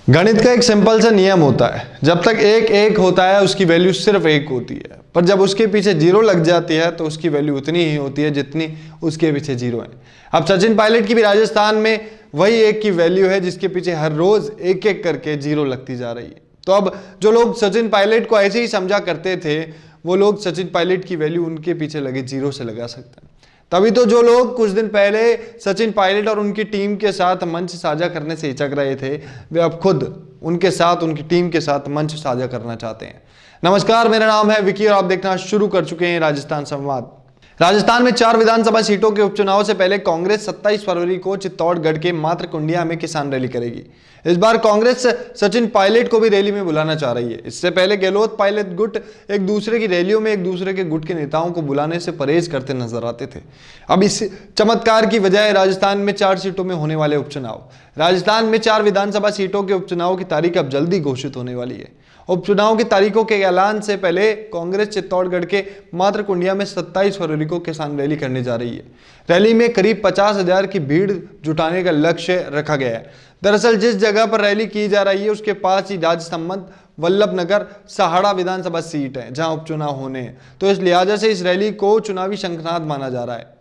गणित का एक सिंपल सा नियम होता है, जब तक एक एक होता है उसकी वैल्यू सिर्फ एक होती है, पर जब उसके पीछे जीरो लग जाती है तो उसकी वैल्यू उतनी ही होती है जितनी उसके पीछे जीरो है। अब सचिन पायलट की भी राजस्थान में वही एक की वैल्यू है जिसके पीछे हर रोज एक एक करके जीरो लगती जा रही है। तो अब जो लोग सचिन पायलट को ऐसे ही समझा करते थे, वो लोग सचिन पायलट की वैल्यू उनके पीछे लगे जीरो से लगा सकते हैं। तभी तो जो लोग कुछ दिन पहले सचिन पायलट और उनकी टीम के साथ मंच साझा करने से हिचक रहे थे, वे अब खुद उनके साथ, उनकी टीम के साथ मंच साझा करना चाहते हैं। नमस्कार, मेरा नाम है विकी और आप देखना शुरू कर चुके हैं राजस्थान संवाद। राजस्थान में 4 विधानसभा सीटों के उपचुनाव से पहले कांग्रेस 27 फरवरी को चित्तौड़गढ़ के मातृकुंडिया में किसान रैली करेगी। इस बार कांग्रेस सचिन पायलट को भी रैली में बुलाना चाह रही है। इससे पहले गहलोत पायलट गुट एक दूसरे की रैलियों में एक दूसरे के गुट के नेताओं को बुलाने से परहेज करते नजर आते थे। अब इस चमत्कार की वजह राजस्थान में 4 सीटों में होने वाले उपचुनाव। राजस्थान में 4 विधानसभा सीटों के उपचुनाव की तारीख अब जल्दी घोषित होने वाली है। उपचुनाव की तारीखों के ऐलान से पहले कांग्रेस चित्तौड़गढ़ के मातृकुंडिया में 27 फरवरी को किसान रैली करने जा रही है। रैली में करीब 50,000 की भीड़ जुटाने का लक्ष्य रखा गया है। दरअसल जिस जगह पर रैली की जा रही है उसके पास ही राज्य संबंध वल्लभनगर सहाड़ा विधानसभा सीट है जहां उपचुनाव होने हैं, तो इस लिहाजा से इस रैली को चुनावी शंखनाद माना जा रहा है।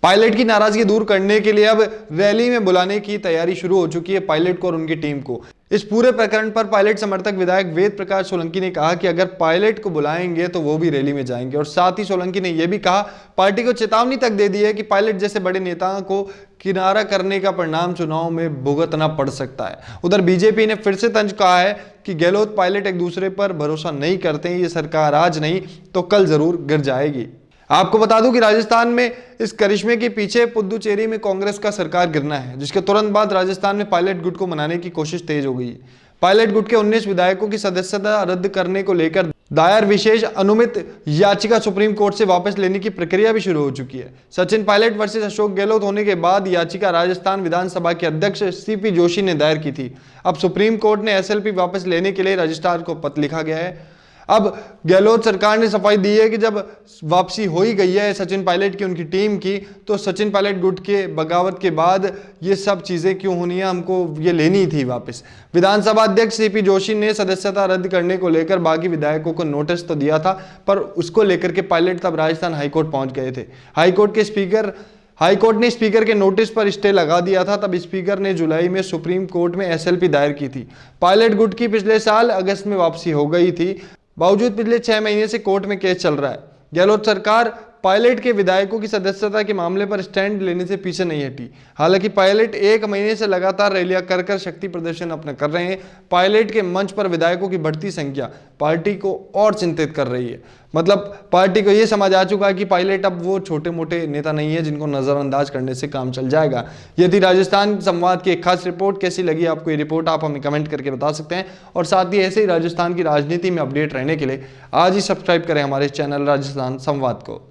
पायलट की नाराजगी दूर करने के लिए अब रैली में बुलाने की तैयारी शुरू हो चुकी है पायलट को और उनकी टीम को। इस पूरे प्रकरण पर पायलट समर्थक विधायक वेद प्रकाश सोलंकी ने कहा कि अगर पायलट को बुलाएंगे तो वो भी रैली में जाएंगे, और साथ ही सोलंकी ने यह भी कहा, पार्टी को चेतावनी तक दे दी है कि पायलट जैसे बड़े नेताओं को किनारा करने का परिणाम चुनाव में भुगतना पड़ सकता है। उधर बीजेपी ने फिर से तंज कहा है कि गहलोत पायलट एक दूसरे पर भरोसा नहीं करते हैं, ये सरकार आज नहीं तो कल जरूर गिर जाएगी। आपको बता दूं कि राजस्थान में इस करिश्मे के पीछे पुद्दुचेरी में कांग्रेस का सरकार गिरना है, जिसके तुरंत बाद राजस्थान में पायलट गुट को मनाने की कोशिश तेज हो गई है। पायलट गुट के 19 विधायकों की सदस्यता रद्द करने को लेकर दायर विशेष अनुमित याचिका सुप्रीम कोर्ट से वापस लेने की प्रक्रिया भी शुरू हो चुकी है। सचिन पायलट वर्सेस अशोक गहलोत होने के बाद याचिका राजस्थान विधानसभा के अध्यक्ष सीपी जोशी ने दायर की थी। अब सुप्रीम कोर्ट ने एसएलपी वापस लेने के लिए रजिस्ट्रार को पत्र लिखा गया है। अब गहलोत सरकार ने सफाई दी है कि जब वापसी हो ही गई है सचिन पायलट की, उनकी टीम की, तो सचिन पायलट गुट के बगावत के बाद ये सब चीजें क्यों होनी है, हमको ये लेनी थी वापस। विधानसभा अध्यक्ष सीपी जोशी ने सदस्यता रद्द करने को लेकर बागी विधायकों को नोटिस तो दिया था, पर उसको लेकर के पायलट तब राजस्थान हाईकोर्ट पहुंच गए थे। हाईकोर्ट ने स्पीकर के नोटिस पर स्टे लगा दिया था। तब स्पीकर ने जुलाई में सुप्रीम कोर्ट में एसएलपी दायर की थी। पायलट गुट की पिछले साल अगस्त में वापसी हो गई थी, बावजूद पिछले 6 महीने से कोर्ट में केस चल रहा है। गहलोत सरकार पायलट के विधायकों की सदस्यता के मामले पर स्टैंड लेने से पीछे नहीं हटी। हालांकि पायलट 1 महीने से लगातार रैलियां कर शक्ति प्रदर्शन अपना कर रहे हैं। पायलट के मंच पर विधायकों की बढ़ती संख्या पार्टी को और चिंतित कर रही है। मतलब पार्टी को यह समझ आ चुका है कि पायलट अब वो छोटे मोटे नेता नहीं है जिनको नजरअंदाज करने से काम चल जाएगा। यदि राजस्थान संवाद की एक खास रिपोर्ट कैसी लगी आपको, ये रिपोर्ट आप हमें कमेंट करके बता सकते हैं। और साथ ही ऐसे ही राजस्थान की राजनीति में अपडेट रहने के लिए आज ही सब्सक्राइब करें हमारे चैनल राजस्थान संवाद को।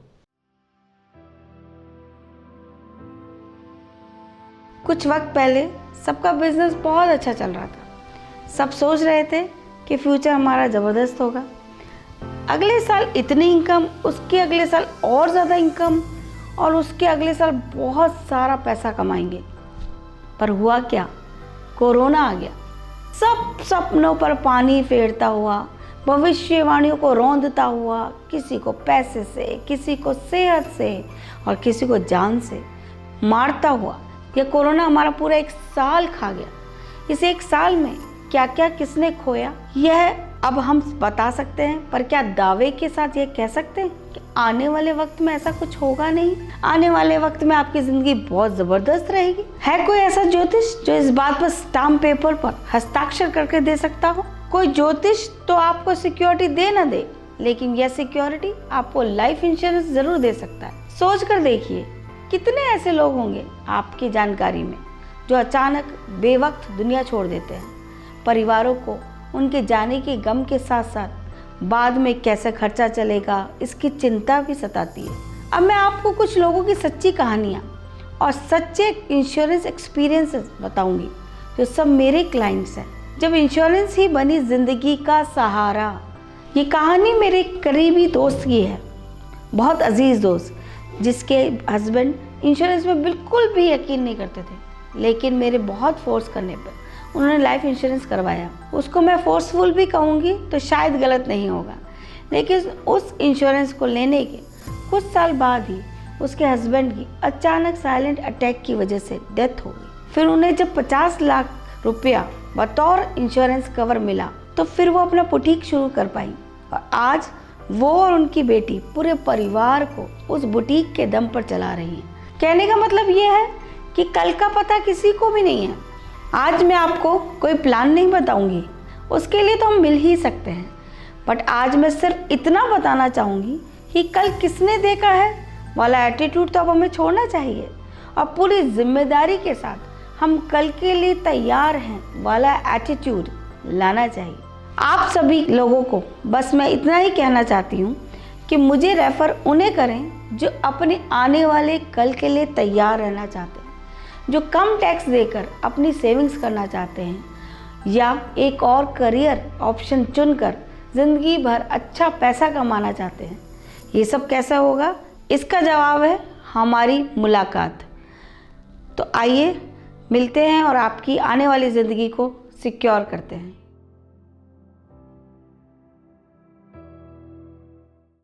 कुछ वक्त पहले सबका बिजनेस बहुत अच्छा चल रहा था। सब सोच रहे थे कि फ्यूचर हमारा ज़बरदस्त होगा, अगले साल इतनी इनकम, उसके अगले साल और ज़्यादा इनकम, और उसके अगले साल बहुत सारा पैसा कमाएंगे। पर हुआ क्या? कोरोना आ गया। सब सपनों पर पानी फेरता हुआ, भविष्यवाणियों को रौंदता हुआ, किसी को पैसे से, किसी को सेहत से और किसी को जान से मारता हुआ यह कोरोना हमारा पूरा 1 साल खा गया। इस 1 साल में क्या क्या किसने खोया, यह अब हम बता सकते हैं, पर क्या दावे के साथ ये कह सकते हैं कि आने वाले वक्त में ऐसा कुछ होगा नहीं? आने वाले वक्त में आपकी जिंदगी बहुत जबरदस्त रहेगी। है कोई ऐसा ज्योतिष जो इस बात पर स्टाम्प पेपर पर हस्ताक्षर करके दे सकता हो? कोई ज्योतिष तो आपको सिक्योरिटी दे ना दे, लेकिन यह सिक्योरिटी आपको लाइफ इंश्योरेंस जरूर दे सकता है। सोच कर देखिए, कितने ऐसे लोग होंगे आपकी जानकारी में जो अचानक बेवक्त दुनिया छोड़ देते हैं। परिवारों को उनके जाने के गम के साथ साथ बाद में कैसे खर्चा चलेगा इसकी चिंता भी सताती है। अब मैं आपको कुछ लोगों की सच्ची कहानियाँ और सच्चे इंश्योरेंस एक्सपीरियंसेस बताऊंगी जो सब मेरे क्लाइंट्स हैं, जब इंश्योरेंस ही बनी जिंदगी का सहारा। ये कहानी मेरे करीबी दोस्त की है, बहुत अजीज दोस्त, जिसके हस्बैंड इंश्योरेंस में बिल्कुल भी यकीन नहीं करते थे, लेकिन मेरे बहुत फोर्स करने पर उन्होंने लाइफ इंश्योरेंस करवाया। उसको मैं फोर्सफुल भी कहूँगी तो शायद गलत नहीं होगा, लेकिन उस इंश्योरेंस को लेने के कुछ साल बाद ही उसके हस्बैंड की अचानक साइलेंट अटैक की वजह से डेथ हो गई। फिर उन्हें जब 50 लाख रुपया बतौर इंश्योरेंस कवर मिला तो फिर वो अपना बुटीक शुरू कर पाई, और आज वो और उनकी बेटी पूरे परिवार को उस बुटीक के दम पर चला रही हैं। कहने का मतलब ये है कि कल का पता किसी को भी नहीं है। आज मैं आपको कोई प्लान नहीं बताऊंगी, उसके लिए तो हम मिल ही सकते हैं, बट आज मैं सिर्फ इतना बताना चाहूँगी कि कल किसने देखा है वाला एटीट्यूड तो अब हमें छोड़ना चाहिए और पूरी जिम्मेदारी के साथ हम कल के लिए तैयार हैं वाला एटीट्यूड लाना चाहिए। आप सभी लोगों को बस मैं इतना ही कहना चाहती हूँ कि मुझे रेफ़र उन्हें करें जो अपने आने वाले कल के लिए तैयार रहना चाहते हैं, जो कम टैक्स देकर अपनी सेविंग्स करना चाहते हैं, या एक और करियर ऑप्शन चुनकर ज़िंदगी भर अच्छा पैसा कमाना चाहते हैं। ये सब कैसा होगा, इसका जवाब है हमारी मुलाकात। तो आइए मिलते हैं और आपकी आने वाली ज़िंदगी को सिक्योर करते हैं।